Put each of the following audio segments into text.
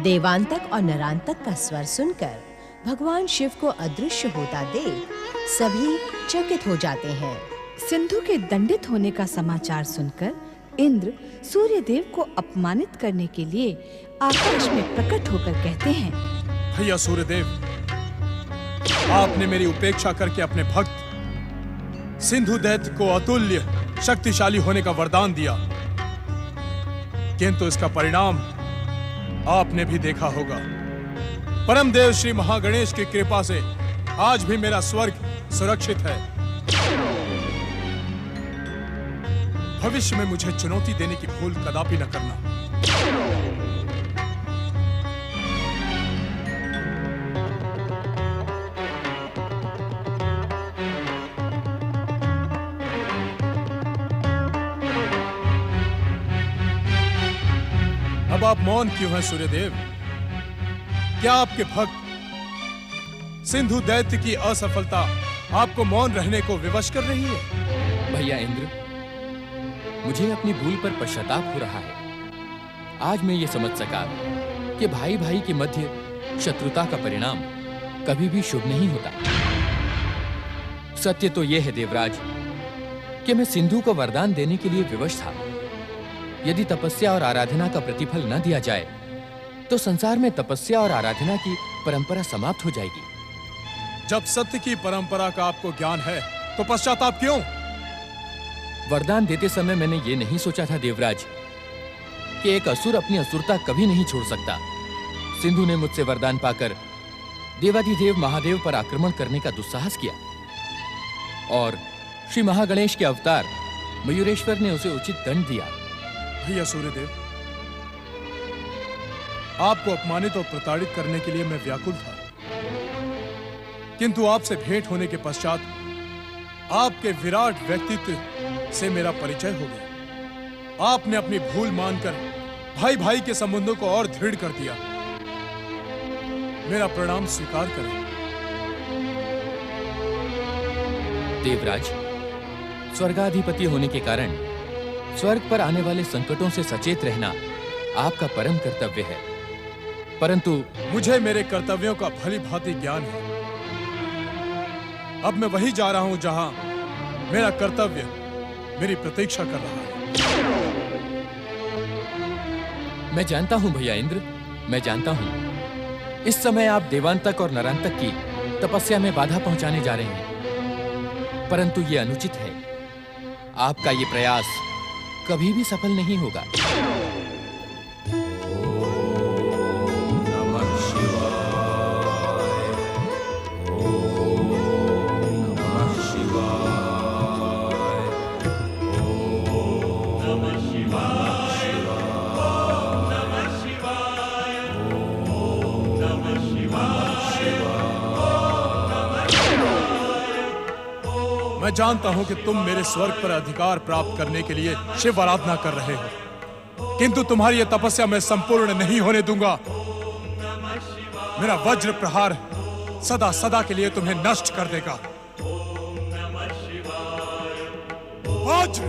देवांतक और नरांतक का स्वर सुनकर भगवान शिव को अदृश्य होता देख सभी चकित हो जाते हैं। सिंधु के दंडित होने का समाचार सुनकर इंद्र सूर्यदेव को अपमानित करने के लिए आकाश में प्रकट होकर कहते हैं, भैया सूर्यदेव, आपने मेरी उपेक्षा करके अपने भक्त सिंधु दैत्य को अतुल्य शक्तिशाली होने का वरदान दिया, किंतु इसका परिणाम आपने भी देखा होगा। परमदेव श्री महागणेश की कृपा से आज भी मेरा स्वर्ग सुरक्षित है। भविष्य में मुझे चुनौती देने की भूल कदापि न करना। अब आप मौन क्यों हैं सूर्यदेव? क्या आपके भक्त सिंधु दैत्य की असफलता आपको मौन रहने को विवश कर रही है? भैया इंद्र, मुझे अपनी भूल पर पश्चाताप हो रहा है। आज मैं ये समझ सका कि भाई भाई के मध्य शत्रुता का परिणाम कभी भी शुभ नहीं होता। सत्य तो यह है देवराज कि मैं सिंधु को वरदान देने के लिए विवश था। यदि तपस्या और आराधना का प्रतिफल न दिया जाए तो संसार में तपस्या और आराधना की परंपरा समाप्त हो जाएगी। जब सत्य की परंपरा का आपको ज्ञान है तो पश्चाताप क्यों? वरदान देते समय मैंने ये नहीं सोचा था देवराज कि एक असुर अपनी असुरता कभी नहीं छोड़ सकता। सिंधु ने मुझसे वरदान पाकर देवाधिदेव महादेव पर आक्रमण करने का दुस्साहस किया और श्री महागणेश के अवतार मयूरेश्वर ने उसे उचित दंड दिया। भैया सूर्यदेव, आपको अपमानित और प्रताड़ित करने के लिए मैं व्याकुल था, किंतु आपसे भेंट होने के पश्चात आपके विराट व्यक्तित्व से मेरा परिचय हो गया। आपने अपनी भूल मानकर भाई भाई के संबंधों को और दृढ़ कर दिया। मेरा प्रणाम स्वीकार करें। देवराज, स्वर्गाधिपति होने के कारण स्वर्ग पर आने वाले संकटों से सचेत रहना आपका परम कर्तव्य है, परंतु मुझे मेरे कर्तव्यों का भली भांति ज्ञान है। अब मैं वहीं जा रहा हूं जहां मेरा कर्तव्य मेरी प्रतीक्षा कर रहा है। मैं जानता हूं भैया इंद्र, मैं जानता हूं इस समय आप देवांतक और नरांतक की तपस्या में बाधा पहुंचाने जा रहे हैं, परंतु यह अनुचित है। आपका यह प्रयास कभी भी सफल नहीं होगा। मैं जानता हूं कि तुम मेरे स्वर्ग पर अधिकार प्राप्त करने के लिए शिव आराधना कर रहे हो, किंतु तुम्हारी यह तपस्या मैं संपूर्ण नहीं होने दूंगा। मेरा वज्र प्रहार सदा सदा के लिए तुम्हें नष्ट कर देगा। वज्र!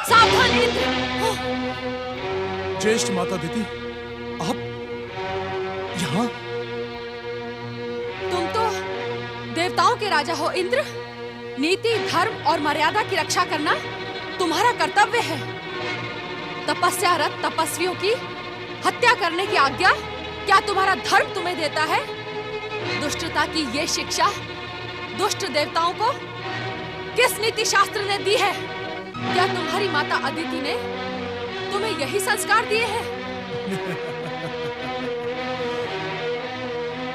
सावधान इंद्र! ज्येष्ठ माता दीदी, आप यहाँ? देवताओं के राजा हो इंद्र। नीति, धर्म और मर्यादा की रक्षा करना तुम्हारा कर्तव्य है। तपस्यारत तपस्वियों की हत्या करने की आज्ञा क्या तुम्हारा धर्म तुम्हें देता है? दुष्टता की ये शिक्षा दुष्ट देवताओं को किस नीति शास्त्र ने दी है? क्या तुम्हारी माता अदिति ने तुम्हें यही संस्कार दिए हैं?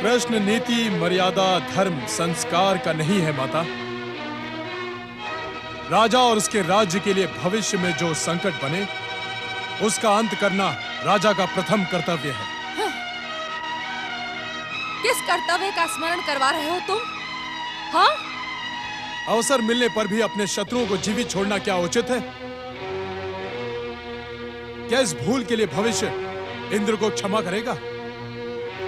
प्रश्न नीति, मर्यादा, धर्म, संस्कार का नहीं है माता। राजा और उसके राज्य के लिए भविष्य में जो संकट बने उसका अंत करना राजा का प्रथम कर्तव्य है। किस कर्तव्य का स्मरण करवा रहे हो तुम? हाँ? अवसर मिलने पर भी अपने शत्रुओं को जीवित छोड़ना क्या उचित है? क्या इस भूल के लिए भविष्य इंद्र को क्षमा करेगा?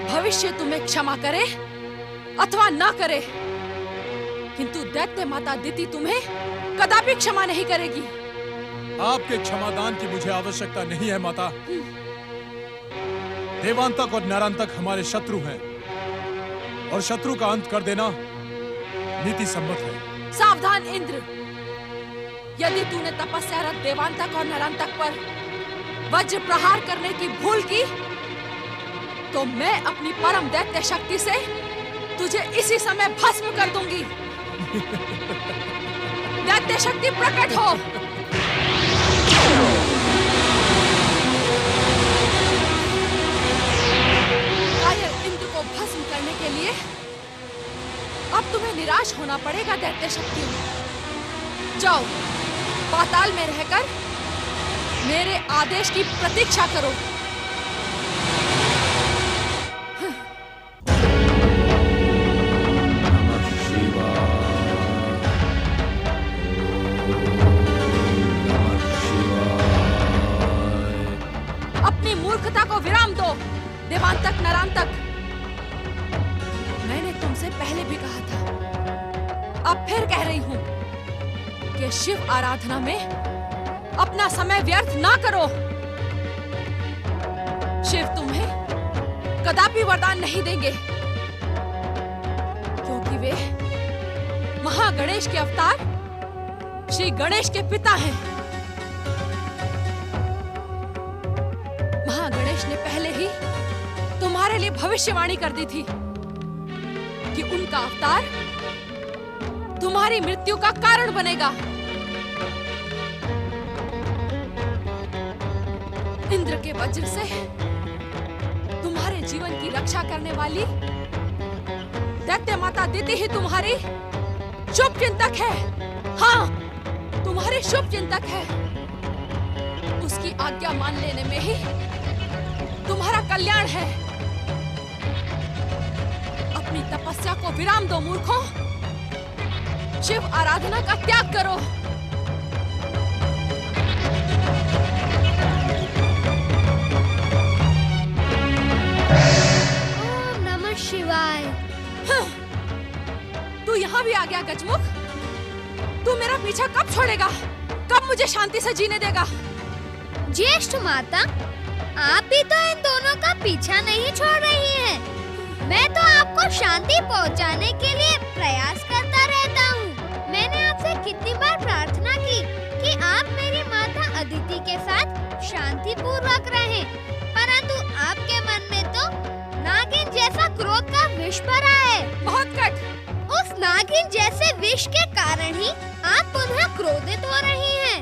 भविष्य तुम्हें क्षमा करे अथवा ना करे, किंतु दैत्य माता दिति तुम्हें कदापि क्षमा नहीं करेगी। आपके क्षमादान की मुझे आवश्यकता नहीं है माता। देवांतक और नरांतक हमारे शत्रु हैं और शत्रु का अंत कर देना नीति सम्मत है। सावधान इंद्र, यदि तूने तपस्यारत देवांतक और नरांतक पर वज्र प्रहार करने की भूल की तो मैं अपनी परम दैत्य शक्ति से तुझे इसी समय भस्म कर दूंगी। दैत्य शक्ति प्रकट हो। कायर इंद्र को भस्म करने के लिए अब तुम्हें निराश होना पड़ेगा दैत्य शक्ति। जाओ, पाताल में रहकर मेरे आदेश की प्रतीक्षा करो। अपनी मूर्खता को विराम दो देवांतक नरांतक। मैंने तुमसे पहले भी कहा था, अब फिर कह रही हूं कि शिव आराधना में अपना समय व्यर्थ ना करो। शिव तुम्हें कदापि वरदान नहीं देंगे, क्योंकि वे महागणेश के अवतार श्री गणेश के पिता हैं। महागणेश ने पहले ही तुम्हारे लिए भविष्यवाणी कर दी थी कि उनका अवतार तुम्हारी मृत्यु का कारण बनेगा। इंद्र के वज्र से तुम्हारे जीवन की रक्षा करने वाली दैत्य माता दिति ही तुम्हारी शुभ चिंतक है। हाँ, तुम्हारी शुभ चिंतक है। उसकी आज्ञा मान लेने में ही तुम्हारा कल्याण है। अपनी तपस्या को विराम दो मूर्खों। शिव आराधना का त्याग करो। ओम नमः शिवाय। तू यहाँ भी आ गया गजमुख? तू मेरा पीछा कब छोड़ेगा? कब मुझे शांति से जीने देगा? ज्येष्ठ माता, आप भी तो इन दोनों का पीछा नहीं छोड़ रही हैं। मैं तो आपको शांति पहुंचाने के लिए प्रयास करता रहता हूँ। मैंने आपसे कितनी बार प्रार्थना की कि आप मेरी माता अदिति के साथ शांति पूर्वक रहें, परंतु आपके मन में तो नागिन जैसा क्रोध का विष भरा है। बहुत कट। उस नागिन जैसे विष के कारण ही आप पुनः क्रोधित हो रही हैं।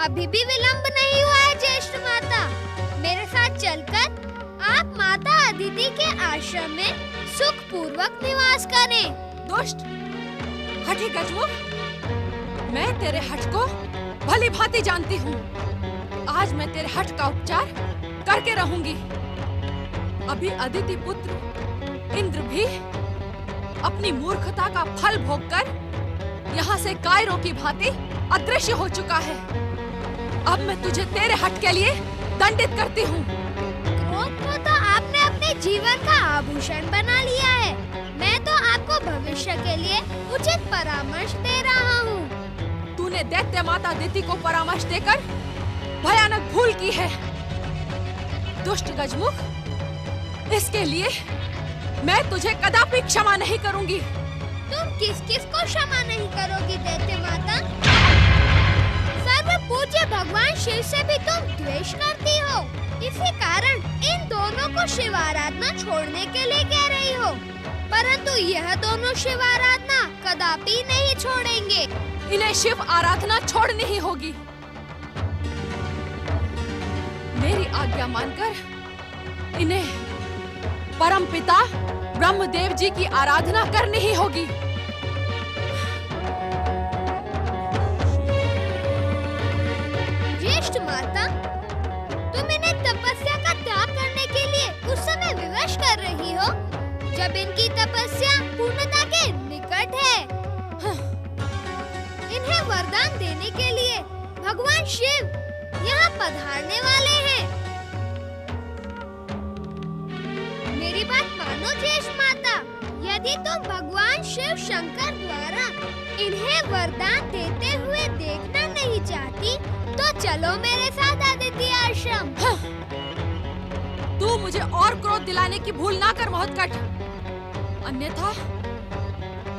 अभी भी विलंब नहीं हुआ है ज्येष्ठ माता। मेरे साथ चलकर आप माता अदिति के आश्रम में सुख पूर्वक निवास करें। दुष्ट, हठी गजमुख, मैं तेरे हठ को भली भांति जानती हूँ। आज मैं तेरे हठ का उपचार करके रहूंगी। अभी अदिति पुत्र इंद्र भी अपनी मूर्खता का फल भोगकर यहाँ से कायरों की भांति अदृश्य हो चुका है। अब मैं तुझे तेरे हट के लिए दंडित करती हूँ। क्रोध को तो आपने अपने जीवन का आभूषण बना लिया है। मैं तो आपको भविष्य के लिए उचित परामर्श दे रहा हूँ। तूने दैत्य माता दिति को परामर्श देकर भयानक भूल की है। दुष्ट गजमुख, इसके लिए मैं तुझे कदापि क्षमा नहीं करूंगी। तुम किस किस को क्षमा नहीं करोगी दैत्य माता? सर्व पूज्य भगवान शिव से भी तुम द्वेष करती हो। इसी कारण इन दोनों को शिव आराधना छोड़ने के लिए कह रही हो, परंतु यह दोनों शिव आराधना कदापि नहीं छोड़ेंगे। इन्हें शिव आराधना छोड़नी ही होगी। मेरी आज्ञा मानकर इन्हें परम पिता ब्रह्मदेव जी की आराधना करनी ही होगी। ज्येष्ठ माता, तुम इन्हें तपस्या का त्याग करने के लिए उस समय विवश कर रही हो जब इनकी तपस्या पूर्णता के निकट है। इन्हें वरदान देने के लिए भगवान शिव यहाँ पधारने वाले हैं। मेरी बात मानो ज्येष्ठ माता, यदि तुम भगवान शिव शंकर द्वारा इन्हें वरदान देते हुए देखना नहीं चाहती तो चलो मेरे साथ अदिति आश्रम। तू मुझे और क्रोध दिलाने की भूल ना कर महोत्कट, अन्यथा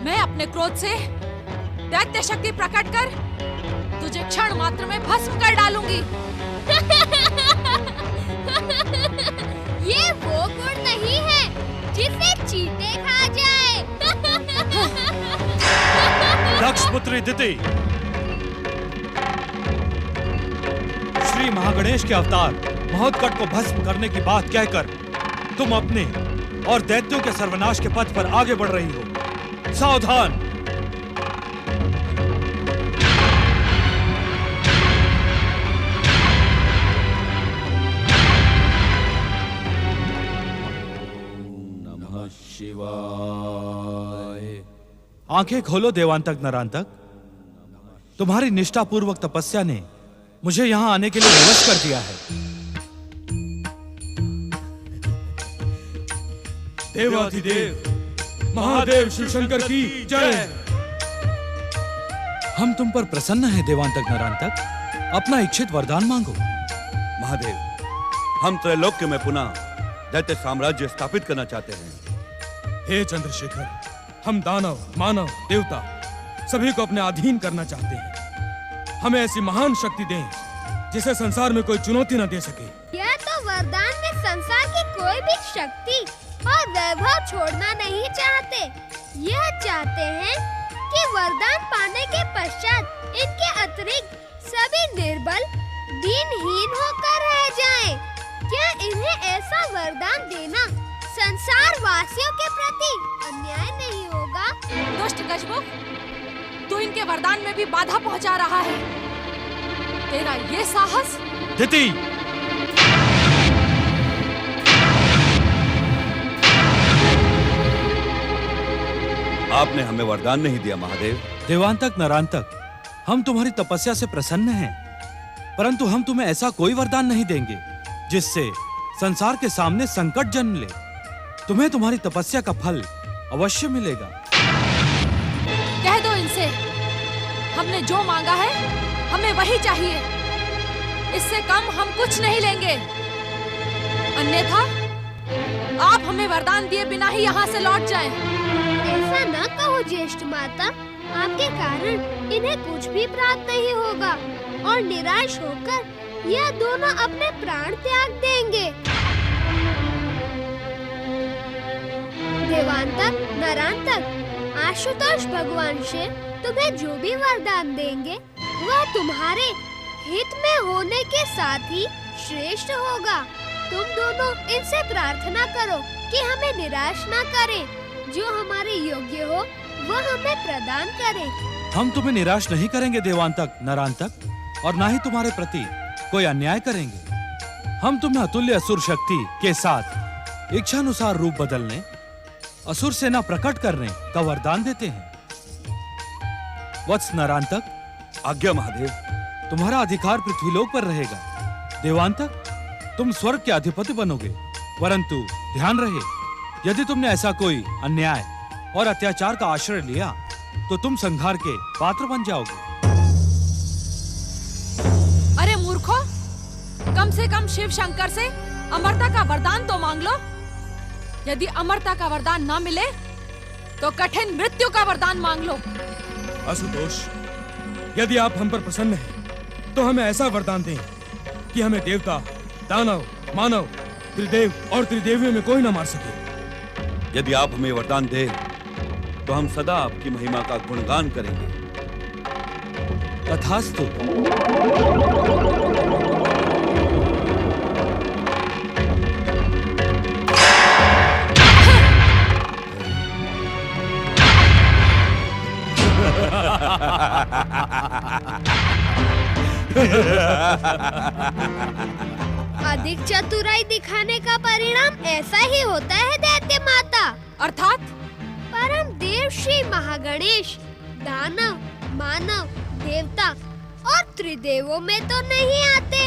मैं अपने क्रोध से दैत्य शक्ति प्रकट कर तुझे क्षण मात्र में भस्म कर डालूंगी। ये वो गुण नहीं है जिसे चींटे खा जाए। दक्ष पुत्री दिति, श्री महागणेश के अवतार महोत्कट को भस्म करने की बात कहकर तुम अपने और दैत्यों के सर्वनाश के पथ पर आगे बढ़ रही हो। सावधान! शिवाय। आंखें खोलो देवांतक नरांतक, तुम्हारी निष्ठापूर्वक तपस्या ने मुझे यहाँ आने के लिए विवश कर दिया है। देवाधिदेव महादेव शिव शंकर की जय। हम तुम पर प्रसन्न हैं देवांतक नरांतक, अपना इच्छित वरदान मांगो। महादेव, हम त्रैलोक्य में पुनः दैत्य साम्राज्य स्थापित करना चाहते हैं। हे चंद्रशेखर, हम दानव, मानव, देवता सभी को अपने अधीन करना चाहते हैं। हमें ऐसी महान शक्ति दें जिसे संसार में कोई चुनौती न दे सके। यह तो वरदान में संसार की कोई भी शक्ति और वैभव छोड़ना नहीं चाहते। यह चाहते हैं कि वरदान पाने के पश्चात इनके अतिरिक्त सभी निर्बल, दीनहीन होकर रह जाएं। क्या इन्हें ऐसा वरदान देना संसार वासियों के प्रति अन्याय नहीं होगा? दुष्ट गजमुख, तू इनके वरदान में भी बाधा पहुंचा रहा है। तेरा ये साहस। दिति, आपने हमें वरदान नहीं दिया महादेव। देवांतक नरांतक, हम तुम्हारी तपस्या से प्रसन्न हैं, परंतु हम तुम्हें ऐसा कोई वरदान नहीं देंगे जिससे संसार के सामने संकट जन्म ले। तुम्हें तुम्हारी तपस्या का फल अवश्य मिलेगा। कह दो इनसे, हमने जो मांगा है हमें वही चाहिए, इससे कम हम कुछ नहीं लेंगे। अन्यथा आप हमें वरदान दिए बिना ही यहाँ से लौट जाएं। ऐसा न कहो ज्येष्ठ माता, आपके कारण इन्हें कुछ भी प्राप्त नहीं होगा और निराश होकर यह दोनों अपने प्राण त्याग देंगे। देवांतक, नरांतक, आशुतोष भगवान शिव तुम्हें जो भी वरदान देंगे वह तुम्हारे हित में होने के साथ ही श्रेष्ठ होगा। तुम दोनों इनसे प्रार्थना करो कि हमें निराश न करें, जो हमारे योग्य हो वह हमें प्रदान करे। हम तुम्हें निराश नहीं करेंगे देवांतक नरांतक, और ना ही तुम्हारे प्रति कोई अन्याय करेंगे। हम तुम्हें अतुल्य असुर शक्ति के साथ इच्छानुसार रूप बदलने, असुर सेना प्रकट करने का वरदान देते हैं। वत्स नरांतक, आज्ञा महादेव। तुम्हारा अधिकार पृथ्वीलोक पर रहेगा। देवांतक, तुम स्वर्ग के अधिपति बनोगे, परंतु ध्यान रहे, यदि तुमने ऐसा कोई अन्याय और अत्याचार का आश्रय लिया तो तुम संहार के पात्र बन जाओगे। अरे मूर्खों, कम से कम शिव शंकर से अमरता का वरदान तो मांग लो। यदि अमरता का वरदान न मिले तो कठिन मृत्यु का वरदान मांग लो। आशुतोष, यदि आप हम पर प्रसन्न हैं तो हमें ऐसा वरदान दें कि हमें देवता, दानव, मानव, त्रिदेव और त्रिदेवियों में कोई न मार सके। यदि आप हमें वरदान दें तो हम सदा आपकी महिमा का गुणगान करेंगे। तथास्तु। अधिक चतुराई दिखाने का परिणाम ऐसा ही होता है दैत्य माता। अर्थात परम देव श्री महागणेश दानव, मानव, देवता और त्रिदेवों में तो नहीं आते।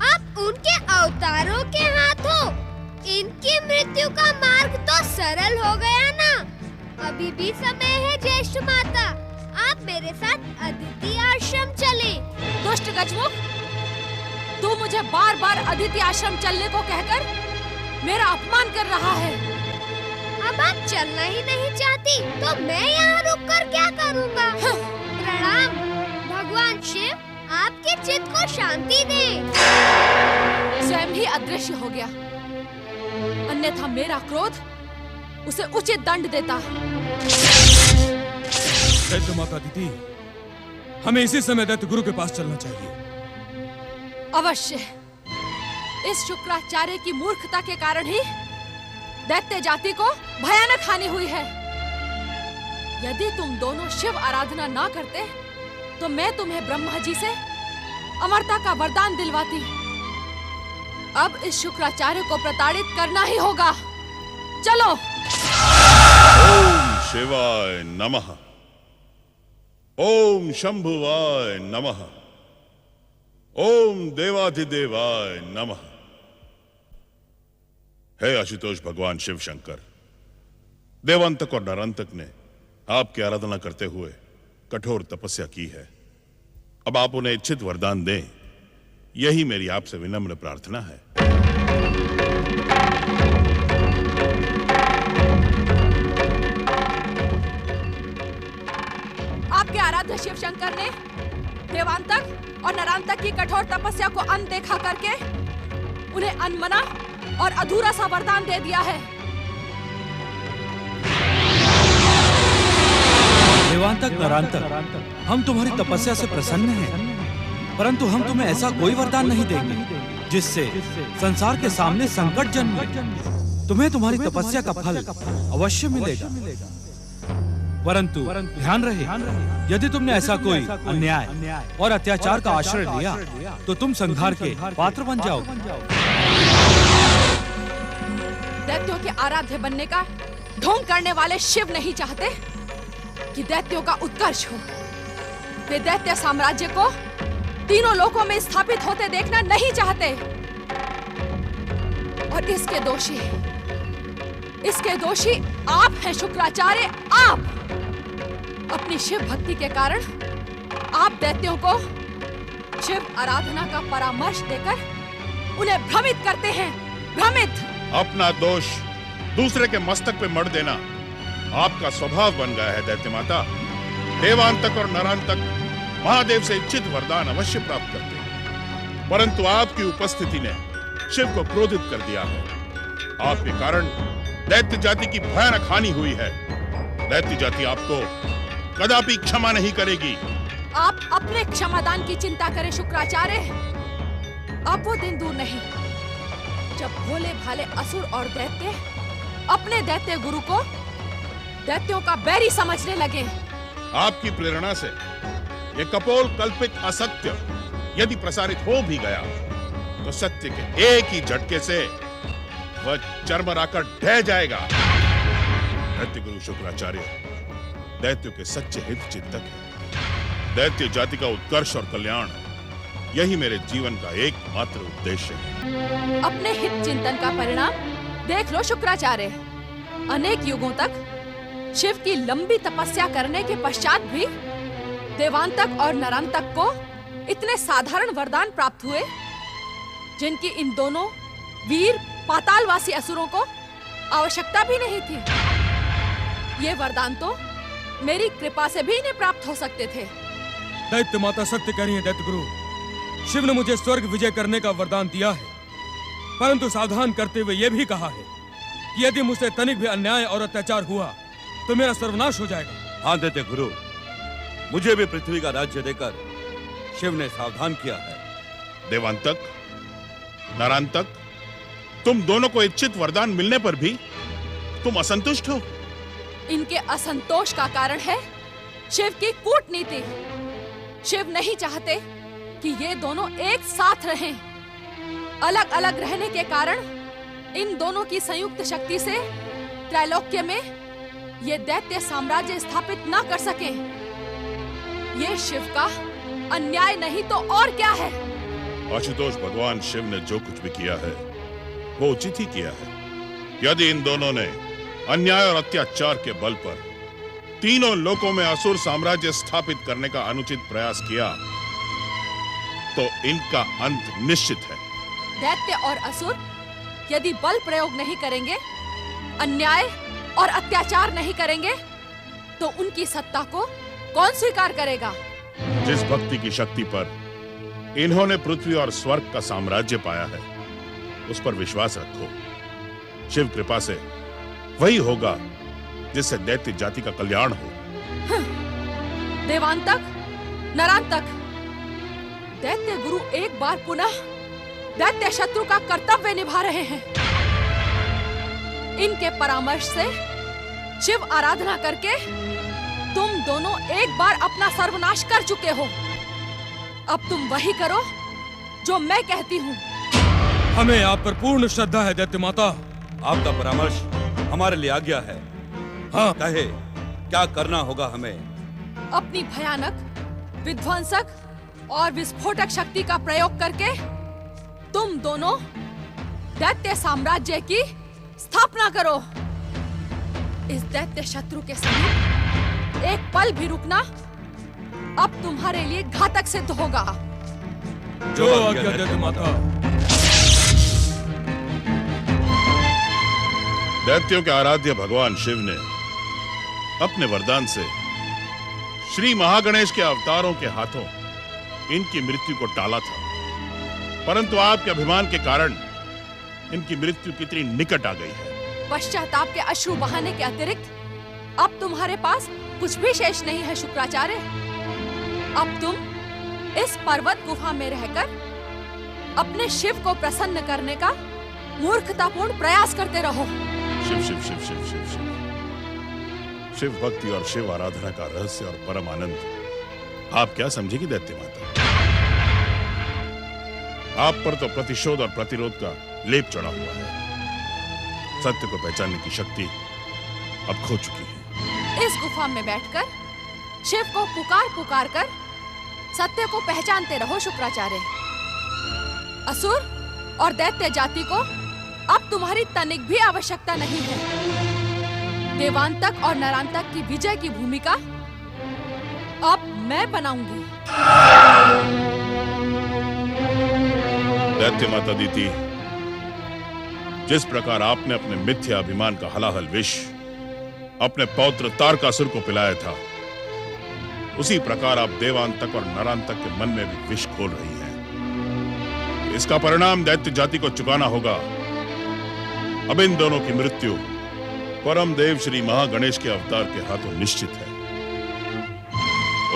अब उनके अवतारों के हाथों इनकी मृत्यु का मार्ग तो सरल हो गया ना। अभी भी समय है ज्येष्ठ माता, आप मेरे साथ अदिति आश्रम चले। दुष्ट गजमुख, तू मुझे बार बार अदिति आश्रम चलने को कहकर मेरा अपमान कर रहा है। अब आप चलना ही नहीं चाहती तो मैं यहाँ रुककर क्या करूँगा? प्रणाम। भगवान शिव आपके चित्त को शांति दे। स्वयं ही अदृश्य हो गया, अन्यथा मेरा क्रोध उसे उचित दंड देता। दैत्य माता दीदी, हमें इसी समय दैत्य गुरु के पास चलना चाहिए। अवश्य। इस शुक्राचार्य की मूर्खता के कारण ही दैत्य जाति को भयानक हानि हुई है। यदि तुम दोनों शिव आराधना ना करते तो मैं तुम्हें ब्रह्मा जी से अमरता का वरदान दिलवाती। अब इस शुक्राचार्य को प्रताड़ित करना ही होगा। चलो। ओम शिवाय नमः। ओम शंभुवाय नमः। ओम देवाधिदेवाय नमः। हे आशुतोष भगवान शिव शंकर, देवांतक और नरांतक ने आपकी आराधना करते हुए कठोर तपस्या की है। अब आप उन्हें इच्छित वरदान दें, यही मेरी आपसे विनम्र प्रार्थना है। आपके आराध्य शिव शंकर ने देवांतक और नरांतक की कठोर तपस्या को अनदेखा करके उन्हें अनमना और अधूरा सा वरदान दे दिया है। देवांतक नरांतक, हम तुम्हारी तपस्या से प्रसन्न हैं, परंतु हम तुम्हें ऐसा कोई वरदान नहीं देंगे जिससे संसार के सामने संकट जन्मे। तुम्हें तुम्हारी तपस्या का फल अवश्य मिलेगा, परंतु ध्यान रहे, यदि तुमने ऐसा कोई अन्याय और अत्याचार का आश्रय लिया तो तुम संहार के पात्र बन जाओगे। दैत्यों के आराध्य बनने का ढोंग करने वाले शिव नहीं चाहते कि दैत्यों का उत्कर्ष हो। वे दैत्य साम्राज्य को तीनों लोकों में स्थापित होते देखना नहीं चाहते। और इसके दोषी आप हैं शुक्राचार्य। आप अपनी शिव भक्ति के कारण आप दैत्यों को शिव आराधना का परामर्श देकर उन्हें भ्रमित करते हैं। भ्रमित। अपना दोष दूसरे के मस्तक पे मढ़ देना आपका स्वभाव बन गया है दैत्य माता। देवांतक और नरांतक महादेव से इच्छित वरदान अवश्य प्राप्त करते हैं, परंतु आपकी उपस्थिति ने शिव को क्रोधित कर दिया है। आपके कारण दैत्य जाति की भयानक हानि हुई है। दैत्य जाति आपको कदापि क्षमा नहीं करेगी। आप अपने क्षमादान की चिंता करें शुक्राचार्य। अब वो दिन दूर नहीं जब भोले भाले असुर और दैत्य अपने दैत्य गुरु को दैत्यों का बैरी समझने लगे। आपकी प्रेरणा से ये कपोल कल्पित असत्य यदि प्रसारित हो भी गया तो सत्य के एक ही झटके से वह चरमराकर ढह जाएगा। दैत्य गुरु शुक्राचार्य दैत्यों के सच्चे हित चिंतक है। दैत्य जाति का उत्कर्ष और कल्याण यही मेरे जीवन का एकमात्र उद्देश्य है। अपने हित चिंतन का परिणाम देख लो शुक्राचार्य। अनेक युगों तक शिव की लंबी तपस्या करने के पश्चात भी देवांतक और नरांतक को इतने साधारण वरदान प्राप्त हुए जिनकी इन दोनों वीर पातालवासी असुरों को आवश्यकता भी नहीं थी। ये वरदान तो मेरी कृपा से भी इन्हें प्राप्त हो सकते थे। दैत्य माता सत्य कह रही है दैत्य गुरु। शिव ने मुझे स्वर्ग विजय करने का वरदान दिया है, परंतु सावधान करते हुए यह भी कहा है कि यदि मुझसे तनिक भी अन्याय और अत्याचार हुआ तो मेरा सर्वनाश हो जाएगा। हाँ दैत्य गुरु, मुझे भी पृथ्वी का राज्य देकर शिव ने सावधान किया है। देवांतक, नरांतक, तुम दोनों को इच्छित वरदान मिलने पर भी तुम असंतुष्ट हो। इनके असंतोष का कारण है शिव की कूटनीति। शिव नहीं चाहते कि ये दोनों एक साथ रहें। अलग अलग रहने के कारण इन दोनों की संयुक्त शक्ति से त्रैलोक्य में ये दैत्य साम्राज्य स्थापित ना कर सके। ये शिव का अन्याय नहीं तो और क्या है। आशुतोष, भगवान शिव ने जो कुछ भी किया है वो उचित ही किया है। यदि इन दोनों ने अन्याय और अत्याचार के बल पर तीनों लोकों में असुर साम्राज्य स्थापित करने का अनुचित प्रयास किया तो इनका अंत निश्चित है। दैत्य और असुर यदि बल प्रयोग नहीं करेंगे, अन्याय और अत्याचार नहीं करेंगे, तो उनकी सत्ता को कौन स्वीकार करेगा? जिस भक्ति की शक्ति पर इन्होंने पृथ्वी और स्वर्ग का साम्राज्य पाया है, उस पर विश्वास रखो। शिव कृपा से वही होगा जिससे दैत्य जाति का कल्याण हो। देवांतक, नरांतक, दैत्य गुरु एक बार पुनः दैत्य शत्रु का कर्तव्य निभा रहे हैं। इनके परामर्श से शिव आराधना करके तुम दोनों एक बार अपना सर्वनाश कर चुके हो। अब तुम वही करो जो मैं कहती हूँ। हमें आप पर पूर्ण श्रद्धा है दैत्य माता। आपका परामर्श हमारे लिए आज्ञा है। हाँ, कहे क्या करना होगा हमें? अपनी भयानक, विध्वंसक और विस्फोटक शक्ति का प्रयोग करके तुम दोनों दैत्य साम्राज्य की स्थापना करो। इस दैत्य शत्रु के समीप एक पल भी रुकना अब तुम्हारे लिए घातक सिद्ध होगा। जो आज्ञा दैत्य माता। दैत्यों के आराध्य भगवान शिव ने अपने वरदान से श्री महागणेश के अवतारों के हाथों इनकी मृत्यु को टाला था, परंतु आपके अभिमान के कारण इनकी मृत्यु कितनी निकट आ गई है। पश्चाताप के अश्रु बहाने के अतिरिक्त अब तुम्हारे पास कुछ भी शेष नहीं है शुक्राचार्य। अब तुम इस पर्वत गुफा में रहकर अपने शिव को प्रसन्न करने का मूर्खतापूर्ण प्रयास करते रहो। शिव शिव शिव शिव शिव शिव शिव भक्ति और शिव आराधना का रहस्य और परम आनंद आप क्या समझेगी दैत्य माता? आप पर तो प्रतिशोध और प्रतिरोध का लेप चढ़ा हुआ है। सत्य को पहचानने की शक्ति अब खो चुकी है। इस गुफा में बैठकर शिव को पुकार पुकार कर सत्य को पहचानते रहो शुक्राचार्य। असुर और दैत्य जाति को अब तुम्हारी तनिक भी आवश्यकता नहीं है। देवांतक और नरांतक की विजय की भूमिका अब मैं बनाऊंगी। दैत्य माता दीति, जिस प्रकार आपने अपने मिथ्या अभिमान का हलाहल विष अपने पौत्र तारकासुर को पिलाया था, उसी प्रकार आप देवांतक और नरांतक के मन में भी विष खोल रही हैं। इसका परिणाम दैत्य जाति को चुकाना होगा। अब इन दोनों की मृत्यु परम देव श्री महागणेश के अवतार के हाथों निश्चित है।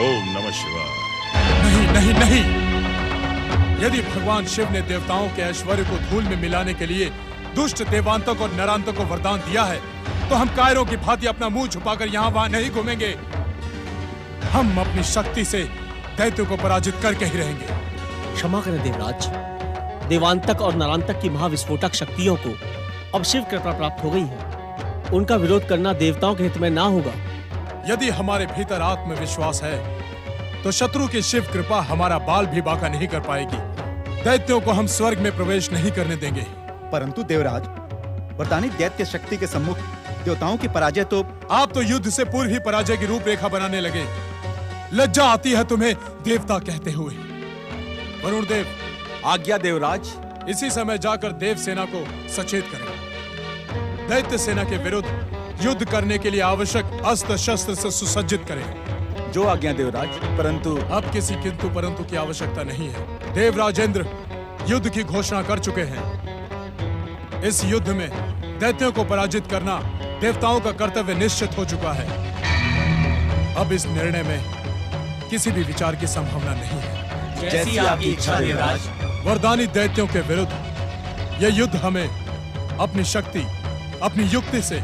ओम नमः शिवाय। नहीं नहीं नहीं, यदि भगवान शिव ने देवताओं के ऐश्वर्य को धूल में मिलाने के लिए दुष्ट देवांतक और नरांतक को वरदान दिया है, तो हम कायरों की भांति अपना मुंह छुपाकर यहाँ वहां नहीं घूमेंगे। हम अपनी शक्ति से दैत्यों को पराजित करके ही रहेंगे। क्षमा करें देवराज, देवांतक और नरांतक की महाविस्फोटक शक्तियों को अब शिव कृपा प्राप्त हो गई है। उनका विरोध करना देवताओं के हित में ना होगा। यदि हमारे भीतर आत्मविश्वास है तो शत्रु की शिव कृपा हमारा बाल भी बांका नहीं कर पाएगी। दैत्यों को हम स्वर्ग में प्रवेश नहीं करने देंगे। परंतु देवराज, वरदानित दैत्य शक्ति के सम्मुख देवताओं की पराजय तो... आप तो युद्ध से पूर्व ही पराजय की रूपरेखा बनाने लगे। लज्जा आती है तुम्हें देवता कहते हुए। वरुण देव। आज्ञा देवराज। इसी समय जाकर देव सेना को सचेत करें। दैत्य सेना के विरुद्ध युद्ध करने के लिए आवश्यक अस्त्र शस्त्र से सुसज्जित करें। जो आज्ञा देवराज, परंतु... अब किसी किंतु परंतु की आवश्यकता नहीं है। देवराजेंद्र युद्ध की घोषणा कर चुके हैं। इस युद्ध में दैत्यों को पराजित करना देवताओं का कर्तव्य निश्चित हो चुका है। अब इस निर्णय में किसी भी विचार की संभावना नहीं है। जैसी आपकी इच्छा देवराज। वरदानी दैत्यों के विरुद्ध यह युद्ध हमें अपनी शक्ति, अपनी युक्ति से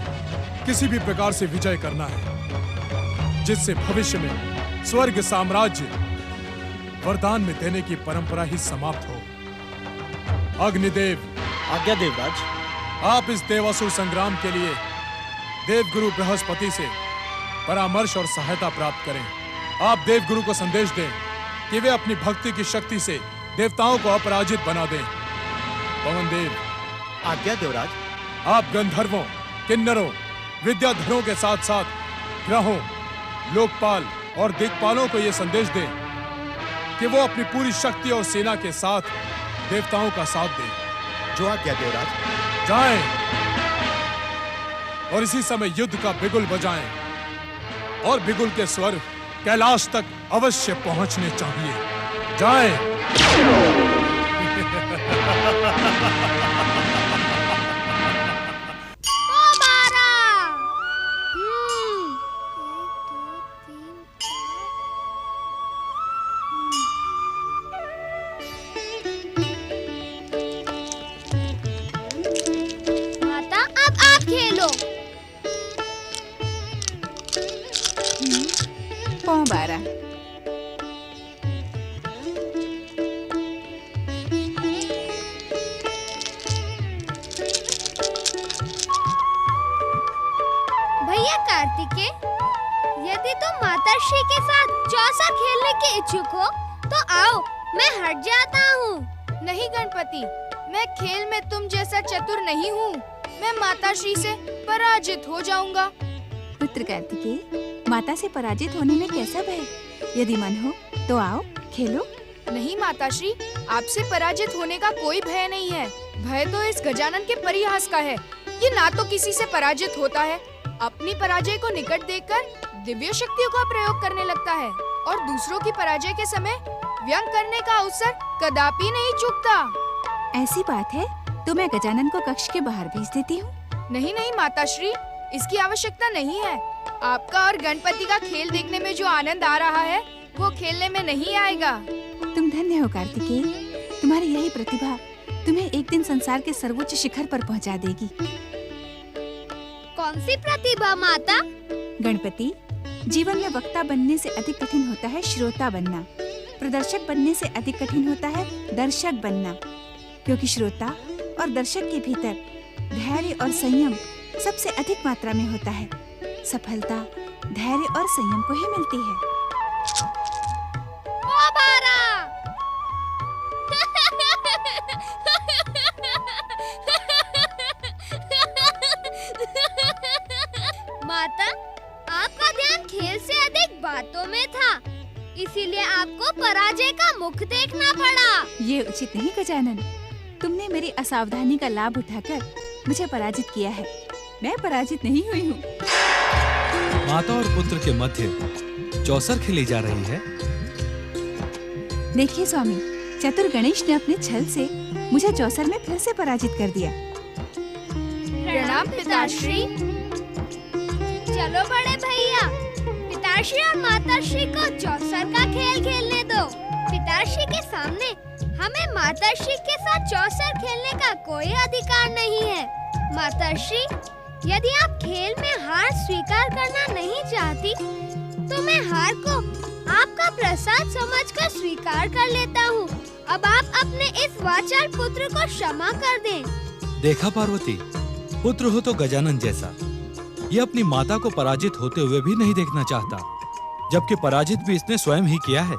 किसी भी प्रकार से विजय करना है, जिससे भविष्य में स्वर्ग साम्राज्य वरदान में देने की परंपरा ही समाप्त हो। अग्निदेव। आज्ञा देवराज। आप इस देवासुर संग्राम के लिए देवगुरु बृहस्पति से परामर्श और सहायता प्राप्त करें। आप देवगुरु को संदेश दें कि वे अपनी भक्ति की शक्ति से देवताओं को अपराजित बना दें। पवन देव। आज्ञा देवराज। आप गंधर्वों, किन्नरों, विद्याधरों के साथ साथ ग्रहों, लोकपाल और दिक्पालों को यह संदेश दें कि वो अपनी पूरी शक्ति और सेना के साथ देवताओं का साथ दें। जो आज्ञा देवराज। जाएं और इसी समय युद्ध का बिगुल बजाएं और बिगुल के स्वर कैलाश तक अवश्य पहुंचने चाहिए। जाएं। माता अब आप खेलो। पौ 12। भैया कार्तिकेय, यदि तुम माताश्री के साथ चौसर खेलने के इच्छुक हो तो आओ, मैं हट जाता हूँ। नहीं गणपति, मैं खेल में तुम जैसा चतुर नहीं हूँ। मैं माताश्री से पराजित हो जाऊंगा। पुत्र कार्तिकेय, माता से पराजित होने में कैसा भय? यदि मन हो तो आओ, खेलो। नहीं माताश्री, आपसे पराजित होने का कोई भय नहीं है। भय तो इस गजानन के परिहास का है। ये ना तो किसी से पराजित होता है, अपनी पराजय को निकट देखकर दिव्य शक्तियों का प्रयोग करने लगता है और दूसरों की पराजय के समय व्यंग करने का अवसर कदापि नहीं चूकता। ऐसी बात है तो मैं गजानन को कक्ष के बाहर भेज देती हूँ। नहीं नहीं माताश्री, इसकी आवश्यकता नहीं है। आपका और गणपति का खेल देखने में जो आनंद आ रहा है वो खेलने में नहीं आएगा। तुम धन्य हो कार्तिकेय, तुम्हारी यही प्रतिभा तुम्हें एक दिन संसार के सर्वोच्च शिखर पर पहुंचा देगी। कौन सी प्रतिभा माता? गणपति, जीवन में वक्ता बनने से अधिक कठिन होता है श्रोता बनना। प्रदर्शक बनने से अधिक कठिन होता है दर्शक बनना, क्योंकि श्रोता और दर्शक के भीतर धैर्य और संयम सबसे अधिक मात्रा में होता है। सफलता धैर्य और संयम को ही मिलती है। माता, आपका ध्यान खेल से अधिक बातों में था, इसीलिए आपको पराजय का मुख देखना पड़ा। ये उचित नहीं गजानन, तुमने मेरी असावधानी का लाभ उठाकर मुझे पराजित किया है। मैं पराजित नहीं हुई हूँ। माता और पुत्र के मध्य चौसर खेली जा रही है। देखिए स्वामी, चतुर गणेश ने अपने छल से मुझे चौसर में फिर से पराजित कर दिया। प्रणाम पिताश्री। चलो बड़े भैया, पिताश्री और माताश्री को चौसर का खेल खेलने दो। पिताश्री के सामने हमें माताश्री के साथ चौसर खेलने का कोई अधिकार नहीं है। माताश्री, यदि आप खेल में हार स्वीकार करना नहीं चाहती, तो मैं हार को आपका प्रसाद समझकर स्वीकार कर लेता हूँ। अब आप अपने इस वाचाल पुत्र को क्षमा कर दें। देखा पार्वती, पुत्र हो तो गजानन जैसा, ये अपनी माता को पराजित होते हुए भी नहीं देखना चाहता, जबकि पराजित भी इसने स्वयं ही किया है।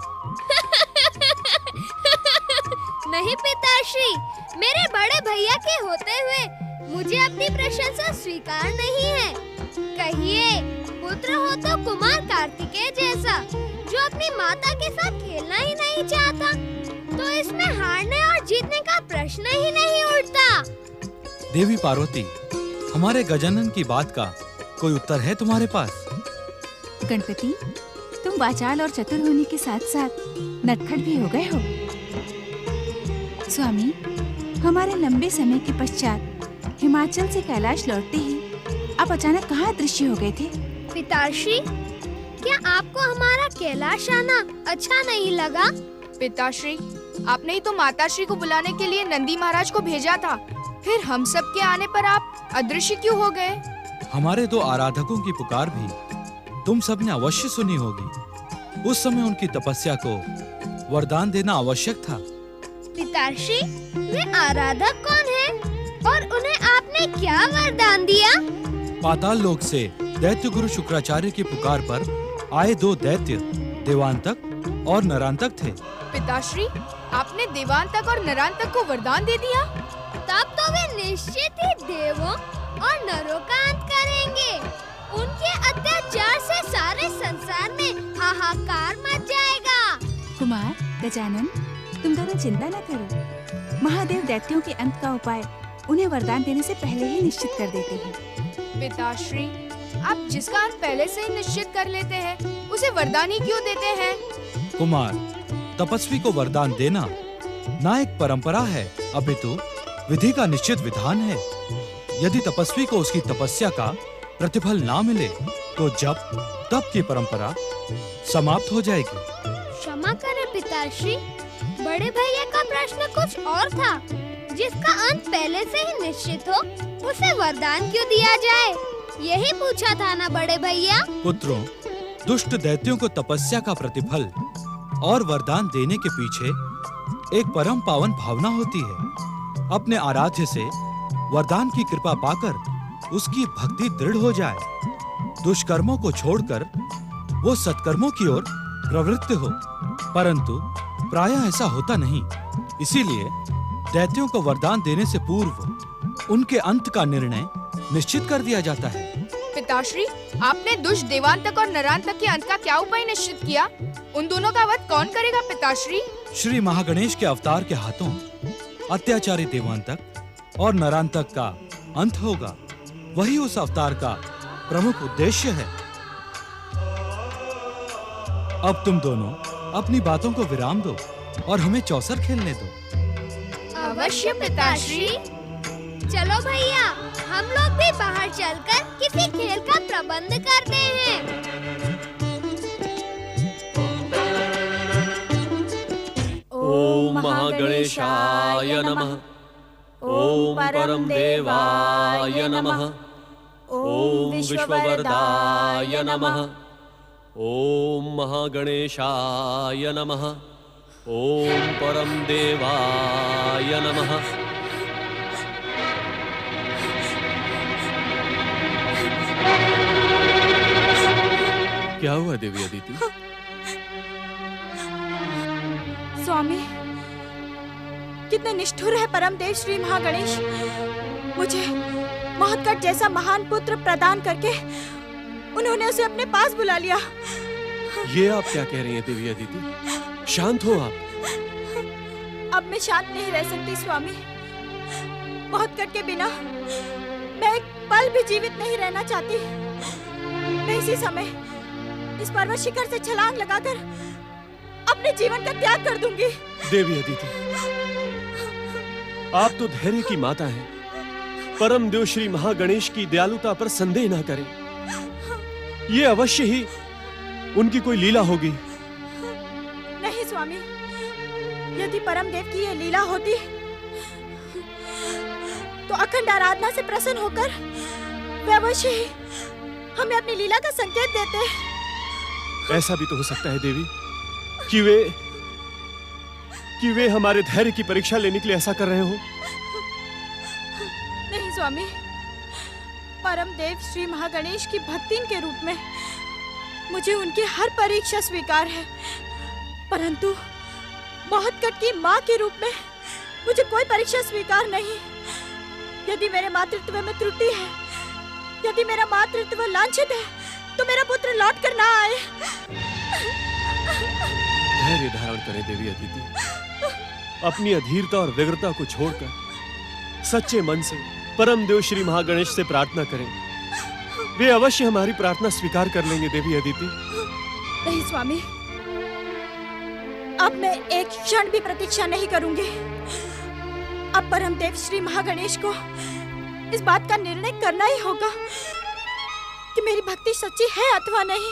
नहीं पिताश्री, मेरे बड़े भैया के होते हुए मुझे अपनी प्रशंसा स्वीकार नहीं है। कहिए, पुत्र हो तो कुमार कार्तिकेय जैसा, जो अपनी माता के साथ खेलना ही नहीं चाहता, तो इसमें हारने और जीतने का प्रश्न ही नहीं उठता। देवी पार्वती, हमारे गजानन की बात का कोई उत्तर है तुम्हारे पास? गणपति, तुम वाचाल और चतुर होने के साथ साथ नटखट भी हो गए हो। स्वामी, हमारे लंबे समय के पश्चात हिमाचल से कैलाश लौटते ही आप अचानक कहाँ दृश्य हो गए थे? पिताश्री, क्या आपको हमारा कैलाश आना अच्छा नहीं लगा? पिताश्री, आपने ही तो माताश्री को बुलाने के लिए नंदी महाराज को भेजा था, फिर हम सब के आने पर आप अदृश्य क्यों हो गए? हमारे दो आराधकों की पुकार भी तुम सबने अवश्य सुनी होगी। उस समय उनकी तपस्या को वरदान देना आवश्यक था। पिताश्री, वे आराधक कौन हैं? और उन्हें आपने क्या वरदान दिया? पाताल लोक से दैत्य गुरु शुक्राचार्य की पुकार पर आए दो दैत्य देवांतक और नरांतक थे। पिताश्री, आपने देवांतक और नरांतक को वरदान दे दिया? तब तो वे निश्चित ही देवों और नरों का अंत करेंगे। उनके अत्याचार से सारे संसार आकार मच जाएगा। कुमार, गजानन, तुम दोनों चिंता न करो। महादेव दैत्यों के अंत का उपाय उन्हें वरदान देने से पहले ही निश्चित कर देते हैं। पिताश्री, आप जिसका अंत पहले से ही निश्चित कर लेते हैं, उसे वरदान ही क्यों देते हैं? कुमार, तपस्वी को वरदान देना ना एक परंपरा है, अपितु विधि का निश्चित विधान है। यदि तपस्वी को उसकी तपस्या का प्रतिफल ना मिले तो जप तप की परंपरा समाप्त हो जाएगी। क्षमा करें पिताश्री, बड़े भैया का प्रश्न कुछ और था। जिसका अंत पहले से ही निश्चित हो, उसे वरदान क्यों दिया जाए, यही पूछा था ना बड़े भैया। पुत्रों, दुष्ट दैत्यों को तपस्या का प्रतिफल और वरदान देने के पीछे एक परम पावन भावना होती है। अपने आराध्य से वरदान की कृपा पाकर उसकी भक्ति दृढ़ हो जाए, दुष्कर्मों को छोड़कर वो सत्कर्मों की ओर प्रवृत्त हो। परंतु प्रायः ऐसा होता नहीं। इसीलिए दैत्यों को वरदान देने से पूर्व उनके अंत का निर्णय निश्चित कर दिया जाता है। पिताश्री, आपने दुष्ट देवांतक और नरांतक के अंत का क्या उपाय निश्चित किया? उन दोनों का वध कौन करेगा पिताश्री? श्री महागणेश के अवतार के हाथों अत्याचारी देवांतक और नरांतक का अंत होगा। वही उस अवतार का प्रमुख उद्देश्य है। अब तुम दोनों अपनी बातों को विराम दो और हमें चौसर खेलने दो। अवश्य पिताश्री। चलो भैया, हम लोग भी बाहर चलकर किसी खेल का प्रबंध करते हैं। ओम महागणेशाय नमः। ओम परम देवाय नमः। ओम विश्ववरदाय नमः। ओम महागणेशाय नमः। ओम परम देवाय नमः। क्या हुआ देवी अदिति? स्वामी, कितने निष्ठुर है परमदेव श्री महागणेश। मुझे महत्कट जैसा महान पुत्र प्रदान करके उन्होंने उसे अपने पास बुला लिया। ये आप क्या कह रही हैं देवी अदिति? शांत हो आप। अब मैं शांत नहीं रह सकती स्वामी। महत्कट के बिना मैं एक पल भी जीवित नहीं रहना चाहती। मैं इसी समय इस पर्वत शिखर से छलांग लगाकर अपने जीवन का त्याग कर दूंगी। देवी अदिति, आप तो धैर्य की माता हैं। परम देव श्री महागणेश की दयालुता पर संदेह न करें। ये अवश्य ही उनकी कोई लीला होगी। नहीं स्वामी, यदि परम देव की ये लीला होती तो अखंड आराधना से प्रसन्न होकर वे अवश्य ही हमें अपनी लीला का संकेत देते। ऐसा भी तो हो सकता है देवी कि वे हमारे धैर्य की परीक्षा लेने के लिए ऐसा कर रहे हो। नहीं स्वामी, परम देव श्री महागणेश की भक्तिन के रूप में मुझे उनकी हर परीक्षा स्वीकार है, परंतु महत्कट की माँ के रूप में मुझे कोई परीक्षा स्वीकार नहीं। यदि मेरे मातृत्व में त्रुटि है, यदि मेरा मातृत्व लांछित है, तो मेरा पुत्र लौट कर ना आए। धैर्य धारण करें देवी अदिति। अपनी अधीरता और व्यग्रता को छोड़कर सच्चे मन से परम देव श्री महागणेश से प्रार्थना करें। वे अवश्य हमारी प्रार्थना स्वीकार कर लेंगे देवी अदिति। नहीं स्वामी, अब मैं एक क्षण भी प्रतीक्षा नहीं करूंगी। अब परम देव श्री महागणेश को इस बात का निर्णय करना ही होगा कि मेरी भक्ति सच्ची है अथवा नहीं,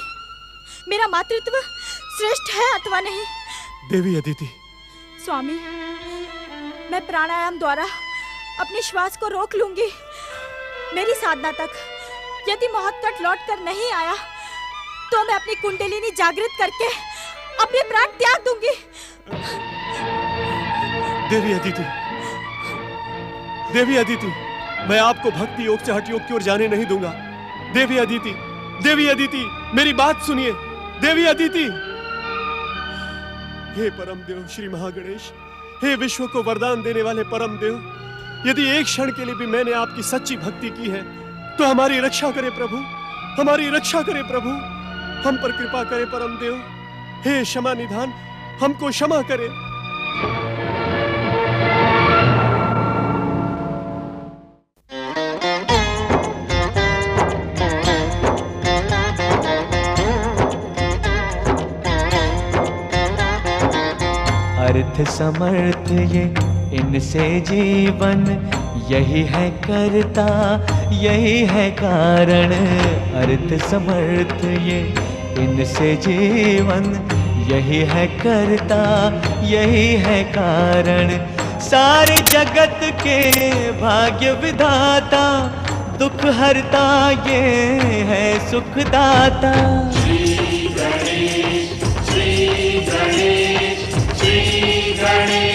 मेरा मातृत्व श्रेष्ठ है अथवा नहीं। देवी अदिति, स्वामी, मैं प्राणायाम द्वारा अपने श्वास को रोक लूंगी। मेरी साधना तक यदि महत्कट लौट कर नहीं आया तो मैं अपनी कुंडलिनी जागृत करके अपने प्राण त्याग दूंगी। देवी अदिति, देवी अदिति, मैं आपको भक्ति योग से हठ योग की ओर जाने नहीं दूंगा। देवी अदिति, देवी अदिति, मेरी बात सुनिए। देवी अदिति, हे परम देव श्री महागणेश, हे विश्व को वरदान देने वाले परम देव, यदि एक क्षण के लिए भी मैंने आपकी सच्ची भक्ति की है तो हमारी रक्षा करे प्रभु, हमारी रक्षा करे प्रभु, हम पर कृपा करे परम देव, हे क्षमा निधान, हमको क्षमा करे। अर्थ समर्थ ये इनसे जीवन, यही है करता यही है कारण। अर्थ समर्थ ये इनसे जीवन, यही है करता यही है कारण। सारे जगत के भाग्य विधाता, दुख हरता ये है सुखदाता। श्री गणेश, श्री गणेश, श्री गणेश।